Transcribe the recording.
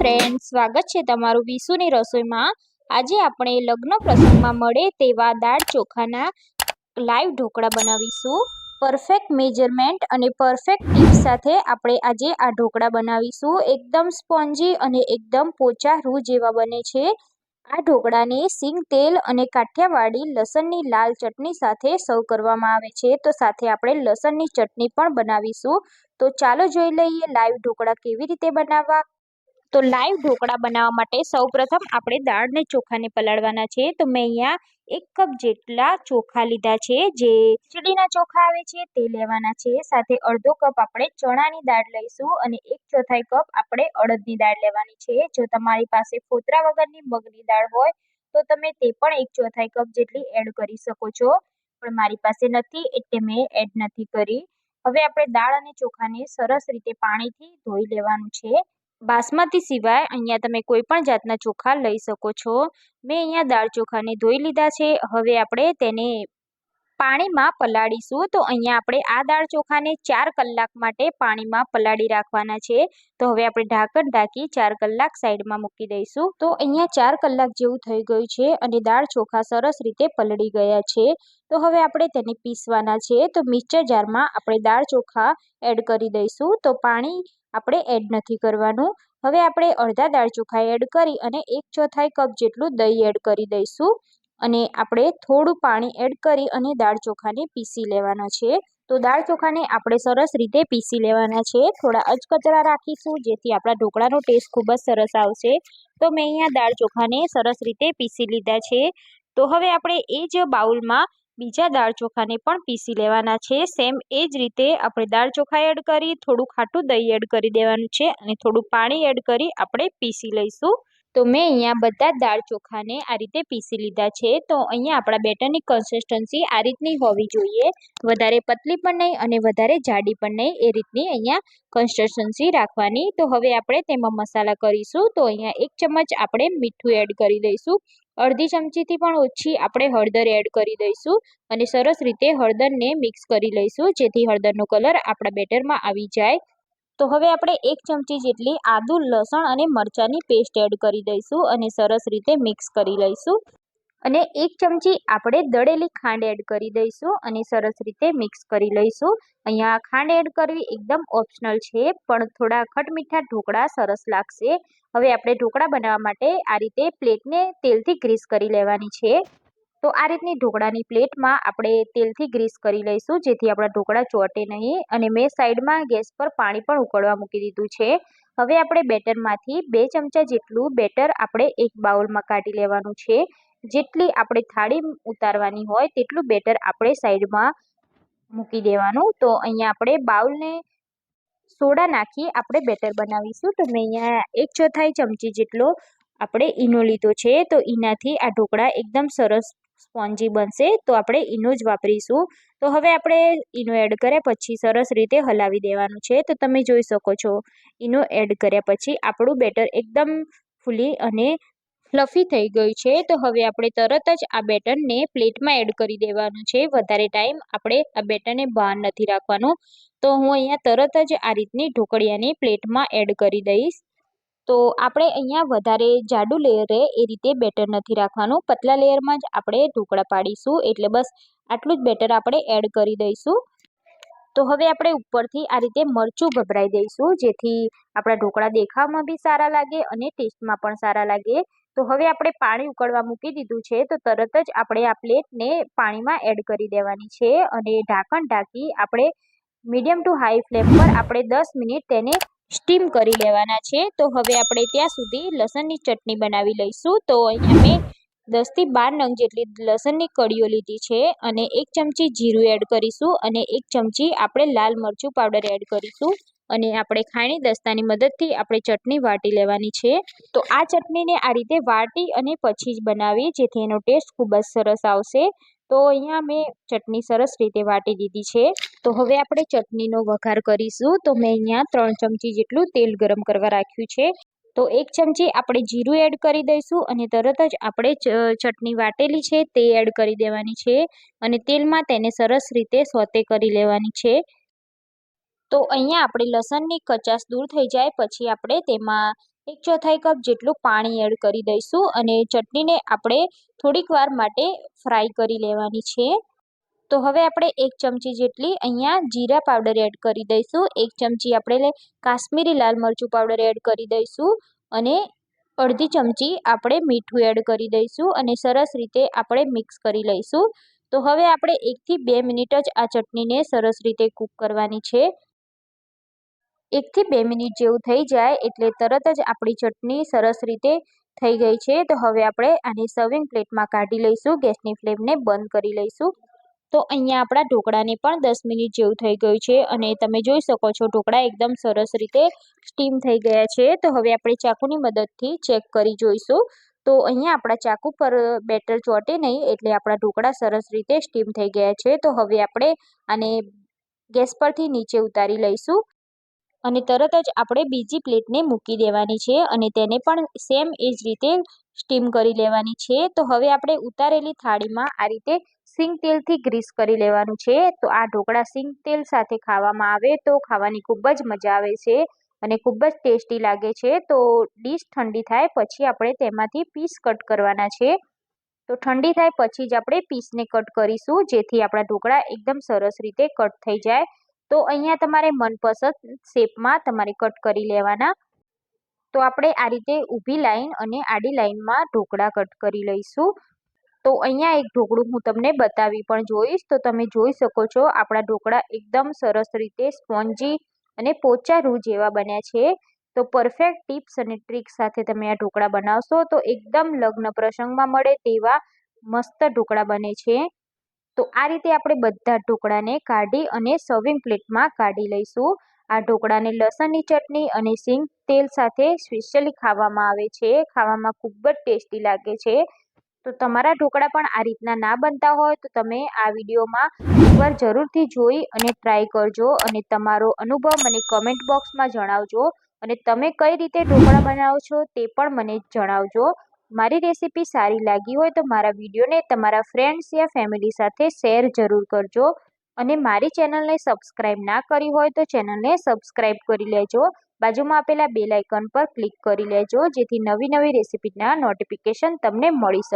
Friends, સ્વાગત છે તમારું વિશુની રસોઈમાં। આજે આપણે લગ્ન પ્રસંગમાં મળે તેવા દાળ ચોખાના લાઈવ ઢોકળા બનાવીશું। પરફેક્ટ મેજરમેન્ટ અને પરફેક્ટ ટીપ્સ સાથે આપણે આજે આ ઢોકળા બનાવીશું। એકદમ સ્પોન્જી અને એકદમ પોચા રૂ જેવા બને છે। આ ઢોકળાને સિંગ તેલ અને કાઠિયાવાડી લસણની લાલ ચટણી સાથે સર્વ કરવામાં આવે છે। તો સાથે આપણે લસણની ચટણી પણ બનાવીશું। તો ચાલો જોઈ લઈએ લાઈવ ઢોકળા કેવી રીતે બનાવવા। તો લાઈવ ઢોકળા બનાવવા માટે સૌપ્રથમ આપણે દાળ ને ચોખાને પલાળવાના છે। તો મેં અહીંયા 1 કપ જેટલા ચોખા લીધા છે, જે ખીચડીના ચોખા આવે છે તે લેવાના છે। સાથે અડધો કપ આપણે ચણાની દાળ લઈશું અને 1/4 કપ આપણે અડદની દાળ લેવાની છે। જો તમારી પાસે ફોતરા વગરની મગની દાળ હોય તો તમે તે પણ 1/4 કપ જેટલી એડ કરી શકો છો, પણ મારી પાસે નથી એટલે મેં એડ નથી કરી। હવે આપણે દાળ અને ચોખાને સરસ રીતે પાણીથી ધોઈ લેવાનું છે। બાસમતી સિવાય અહીંયા તમે કોઈ પણ જાતના ચોખા લઈ શકો છો। મેં અહીંયા દાળ ચોખાને ધોઈ લીધા છે। હવે આપણે તેને પાણીમાં પલાળીશું। તો અહીંયા આપણે આ દાળ ચોખાને 4 કલાક માટે પાણીમાં પલાળી રાખવાના છે। તો હવે આપણે ઢાંકણ ઢાંકી 4 કલાક સાઈડમાં મૂકી દઈશું। તો અહીંયા 4 કલાક જેવું થઈ ગયું છે અને દાળ ચોખા સરસ રીતે પલળી ગયા છે। તો હવે આપણે તેને પીસવાના છે। તો મિક્સર જારમાં આપણે દાળ ચોખા એડ કરી દઈશું। તો પાણી આપણે એડ નથી કરવાનું। હવે આપણે અડધા દાળ ચોખા એડ કરી અને 1/4 કપ જેટલું દહીં એડ કરી દઈશું અને આપણે થોડું પાણી એડ કરી અને દાળ ચોખાને પીસી લેવાના છે। તો દાળ ચોખાને આપણે સરસ રીતે પીસી લેવાના છે। થોડા અધકચરા રાખીશું જેથી આપણા ઢોકળાનો ટેસ્ટ ખૂબ જ સરસ આવશે। તો મેં અહીંયા દાળ ચોખાને સરસ રીતે પીસી લીધા છે। તો હવે આપણે એ જ બાઉલમાં બીજા દાળ ચોખાને પણ પીસી લેવાના છે। સેમ એ જ રીતે આપણે દાળ ચોખા એડ કરી થોડું ખાટું દહીં એડ કરી દેવાનું છે અને થોડું પાણી એડ કરી આપણે પીસી લઈશું। તો મેં અહીંયા બધા જ દાળ ચોખાને આ રીતે પીસી લીધા છે। તો અહીંયા આપણા બેટરની કન્સિસ્ટન્સી આ રીતની હોવી જોઈએ, વધારે પતલી પણ નહીં અને વધારે જાડી પણ નહીં, એ રીતની અહીંયા કન્સિસ્ટન્સી રાખવાની। તો હવે આપણે તેમાં મસાલા કરીશું। તો અહીંયા 1 ચમચ આપણે મીઠું એડ કરી દઈશું, અડધી ચમચીથી પણ ઓછી આપણે હળદર એડ કરી દઈશું અને સરસ રીતે હળદરને મિક્સ કરી લઈશું જેથી હળદરનો કલર આપણા બેટરમાં આવી જાય। તો હવે આપણે 1 ચમચી જેટલી આદુ લસણ અને મરચાંની પેસ્ટ એડ કરી દઈશું અને સરસ રીતે મિક્સ કરી લઈશું અને 1 ચમચી આપણે દળેલી ખાંડ એડ કરી દઈશું અને સરસ રીતે મિક્સ કરી લઈશું। અહીંયા ખાંડ એડ કરવી એકદમ ઓપ્શનલ છે, પણ થોડા ખટમીઠા ઢોકળા સરસ લાગશે। હવે આપણે ઢોકળા બનાવવા માટે આ રીતે પ્લેટને તેલથી ગ્રીસ કરી લેવાની છે। તો આ રીતની ઢોકળાની પ્લેટમાં આપણે તેલથી ગ્રીસ કરી લઈશું જેથી આપણા ઢોકળા ચોટે નહીં અને મેં સાઈડમાં ગેસ પર પાણી પણ ઉકળવા મૂકી દીધું છે। હવે આપણે બેટરમાંથી 2 ચમચા જેટલું બેટર આપણે એક બાઉલમાં કાઢી લેવાનું છે। જેટલી આપણે થાળી ઉતારવાની હોય તેટલું બેટર આપણે સાઈડમાં મૂકી દેવાનું। તો અહીંયા આપણે બાઉલને સોડા નાખી આપણે બેટર બનાવીશું। તો મેં અહીંયા 1/4 ચમચી જેટલો આપણે ઈનો લીધો છે। તો ઈનાથી આ ઢોકળા એકદમ સરસ સ્પોન્જી બનશે, તો આપણે ઈનો જ વાપરીશું। તો હવે આપણે ઈનો એડ કર્યા પછી સરસ રીતે હલાવી દેવાનું છે। તો તમે જોઈ શકો છો ઈનો એડ કર્યા પછી આપણું બેટર એકદમ ફૂલી અને ફ્લફી થઈ ગયું છે। તો હવે આપણે તરત જ આ બેટરને પ્લેટમાં એડ કરી દેવાનું છે, વધારે ટાઈમ આપણે આ બેટરને બહાર નથી રાખવાનું। તો હું અહીંયા તરત જ આ રીતની ઢોકળિયાની પ્લેટમાં એડ કરી દઈશ। તો આપણે અહીંયા વધારે જાડું લેયર રહે એ રીતે બેટર નથી રાખવાનું, પતલા લેયરમાં જ આપણે ઢોકળા પાડીશું, એટલે બસ આટલું જ બેટર આપણે એડ કરી દઈશું। તો હવે આપણે ઉપરથી આ રીતે મરચું ભભરાઈ દઈશું જેથી આપણા ઢોકળા દેખાવમાં બી સારા લાગે અને ટેસ્ટમાં પણ સારા લાગે। તો હવે આપણે પાણી ઉકળવા મૂકી દીધું છે, તો તરત જ આપણે આ પ્લેટને પાણીમાં એડ કરી દેવાની છે અને ઢાંકણ ઢાંકી આપણે મીડિયમ ટુ હાઈ ફ્લેમ પર આપણે 10 મિનિટ તેને સ્ટીમ કરી લેવાના છે। તો હવે આપણે ત્યાં સુધી લસણની ચટણી બનાવી લઈશું। તો અહીંયા મેં 10 થી 12 નંગ જેટલી લસણની કળીઓ લીધી છે અને 1 ચમચી જીરું એડ કરીશું અને 1 ચમચી આપણે લાલ મરચું પાવડર એડ કરીશું અને આપણે ખાયણી દસ્તાની મદદથી આપણે ચટણી વાટી લેવાની છે। તો આ ચટણીને આ રીતે વાટી અને પછી જ બનાવી જેથી એનો ટેસ્ટ ખૂબ જ સરસ આવશે। તો અહીંયા મેં ચટણી સરસ રીતે વાટી દીધી છે। તો હવે આપણે ચટણીનો વઘાર કરીશું। તો મેં અહીંયા 3 ચમચી જેટલું તેલ ગરમ કરવા રાખ્યું છે। તો 1 ચમચી આપણે જીરું એડ કરી દઈશું અને તરત જ આપણે ચટણી વાટેલી છે તે એડ કરી દેવાની છે અને તેલમાં તેને સરસ રીતે સોતે કરી લેવાની છે। તો અહીંયા આપણે લસણની કચાશ દૂર થઈ જાય પછી આપણે તેમાં 1/4 કપ જેટલું પાણી એડ કરી દઈશું અને ચટણીને આપણે થોડીક વાર માટે ફ્રાય કરી લેવાની છે. તો હવે આપણે 1 ચમચી જેટલી અહીંયા જીરા પાવડર એડ કરી દઈશું. 1 ચમચી આપણે કાશ્મીરી લાલ મરચું પાવડર એડ કરી દઈશું અને અડધી ચમચી આપણે મીઠું એડ કરી દઈશું અને સરસ રીતે આપણે મિક્સ કરી લઈશું. તો હવે આપણે 1 થી 2 મિનિટ જ આ ચટણીને સરસ રીતે કૂક કરવાની છે. 1 થી 2 મિનિટ જેવું થઈ જાય એટલે તરત જ આપણી ચટણી સરસ રીતે થઈ ગઈ છે. તો હવે આપણે આને સર્વિંગ પ્લેટમાં કાઢી લઈશું. ગેસની ફ્લેમને બંધ કરી લઈશું. તો અહીંયા આપણા ઢોકળાને પણ 10 મિનિટ જેવું થઈ ગયું છે અને તમે જોઈ શકો છો ઢોકળા એકદમ સરસ રીતે સ્ટીમ થઈ ગયા છે. તો હવે આપણે ચાકુની મદદથી ચેક કરી જોઈશું. તો અહીંયા આપણા ચાકુ પર બેટર ચોંટે નહીં એટલે આપણા ઢોકળા સરસ રીતે સ્ટીમ થઈ ગયા છે. તો હવે આપણે આને ગેસ પરથી નીચે ઉતારી લઈશું અને તરત જ આપણે બીજી પ્લેટને મૂકી દેવાની છે અને તેને પણ સેમ એ જ રીતે સ્ટીમ કરી લેવાની છે. તો હવે આપણે ઉતારેલી થાળીમાં આ રીતે સિંગ તેલથી ગ્રીસ કરી લેવાનું છે. તો આ ઢોકળા સિંગ તેલ સાથે ખાવામાં આવે તો ખાવાની ખૂબ જ મજા આવે છે અને ખૂબ જ ટેસ્ટી લાગે છે. તો ડીશ ઠંડી થાય પછી આપણે તેમાંથી પીસ કટ કરવાના છે. તો ઠંડી થાય પછી જ આપણે પીસને કટ કરીશું જેથી આપણા ઢોકળા એકદમ સરસ રીતે કટ થઈ જાય. તો અહીંયા તમારે મનપસંદ શેપમાં તમારે કટ કરી લેવાના. તો આપણે આ રીતે ઊભી લાઈન અને આડી લાઈનમાં ઢોકળા કટ કરી લઈશું. તો અહીંયા એક ઢોકળું હું તમને બતાવી પણ જોઈશ. તો તમે જોઈ શકો છો આપણા ઢોકળા એકદમ સરસ રીતે સ્પોન્જી અને પોચા રૂ જેવા બન્યા છે. તો પરફેક્ટ ટિપ્સ અને ટ્રિક્સ સાથે તમે આ ઢોકળા બનાવશો તો એકદમ લગ્ન પ્રસંગમાં મળે તેવા મસ્ત ઢોકળા બને છે. તો આ રીતે આપણે બધા ઢોકળાને કાઢી અને સર્વિંગ પ્લેટમાં કાઢી લઈશું. આ ઢોકળાને લસણની ચટણી અને સિંગ તેલ સાથે સ્પેશિયલી ખાવામાં આવે છે. ખાવામાં ખૂબ જ ટેસ્ટી લાગે છે. તો તમારા ઢોકળા પણ આ રીતના ના બનતા હોય તો તમે આ વિડીયોમાં એકવાર જરૂરથી જોઈ અને ટ્રાય કરજો અને તમારો અનુભવ મને કમેન્ટ બોક્સમાં જણાવજો અને તમે કઈ રીતે ઢોકળા બનાવો છો તે પણ મને જણાવજો. મારી રેસીપી સારી લાગી હોય તો મારા વિડીયોને તમારા ફ્રેન્ડ્સ યા ફેમિલી સાથે શેર જરૂર કરજો અને મારી ચેનલને સબસ્ક્રાઇબ ના કરી હોય તો ચેનલને સબસ્ક્રાઇબ કરી લેજો. બાજુમાં આપેલા બેલ આઇકન પર ક્લિક કરી લેજો જેથી નવી રેસીપીના નોટિફિકેશન તમને મળી શકે.